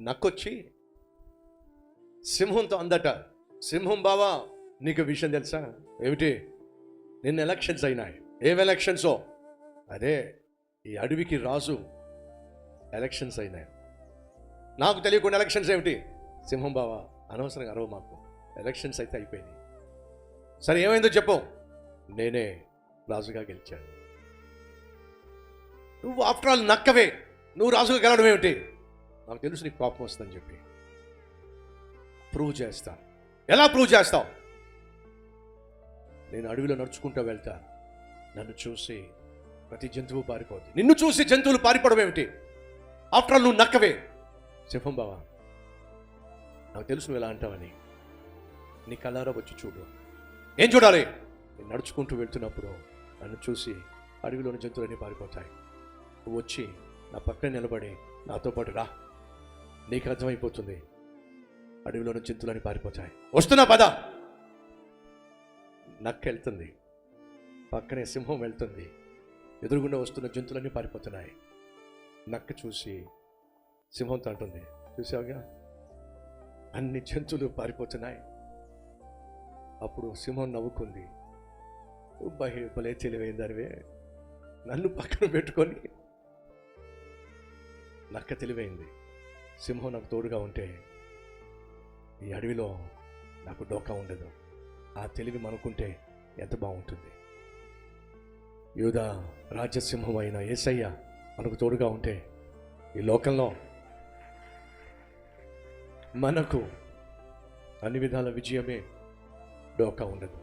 నక్కొచ్చి సింహంతో అందట, సింహం బావా నీకు విషయం తెలుసా? ఏమిటి? నిన్న ఎలక్షన్స్ అయినాయి. ఏం ఎలక్షన్సో? అదే ఈ అడవికి రాజు ఎలక్షన్స్ అయినాయి. నాకు తెలియకుండా ఎలక్షన్స్ ఏమిటి? సింహం బావా అనవసరంగా అరవ మాకు, ఎలక్షన్స్ అయితే అయిపోయినాయి. సరే ఏమైందో చెప్పు. నేనే రాజుగా గెలిచాను. నువ్వు ఆఫ్టర్ ఆల్ నక్కవే, నువ్వు రాజుగా గెలవడం ఏమిటి? నాకు తెలుసు నీకు కోపం వస్తుందని చెప్పి ప్రూవ్ చేస్తా. ఎలా ప్రూవ్ చేస్తావు? నేను అడవిలో నడుచుకుంటూ వెళ్తా, నన్ను చూసి ప్రతి జంతువు పారిపోద్ది. నిన్ను చూసి జంతువులు పారిపోవడం ఏమిటి? ఆఫ్టర్ ఆల్ నువ్వు నక్కవే. సింహం బావా నాకు తెలుసు నువ్వు ఎలా అంటావని. నీ కళ్ళారా వచ్చి చూడు. ఏం చూడాలి? నేను నడుచుకుంటూ వెళ్తున్నప్పుడు నన్ను చూసి అడవిలోని జంతువులన్నీ పారిపోతాయి. నువ్వు వచ్చి నా పక్కన నిలబడి నాతో పాటు రా, నీకు అర్థమైపోతుంది అడవిలోని జంతువులని పారిపోతాయి. వస్తున్నా పద. నక్క వెళ్తుంది, పక్కనే సింహం వెళ్తుంది. ఎదురుగుండా వస్తున్న జంతువులన్నీ పారిపోతున్నాయి. నక్క చూసి సింహంతో అంటుంది, చూసావుగా అన్ని జంతువులు పారిపోతున్నాయి. అప్పుడు సింహం నవ్వుకుంది, భలే తెలివైందనివే, నన్ను పక్కన పెట్టుకొని. నక్క తెలివైంది. సింహం నాకు తోడుగా ఉంటే ఈ అడవిలో నాకు డోకా ఉండదు. ఆ తెలివి మనకుంటే ఎంత బాగుంటుంది. యూదా రాజ్యసింహం అయిన యేసయ్య మనకు తోడుగా ఉంటే ఈ లోకంలో మనకు అన్ని విధాల విజయమే, డోకా ఉండదు.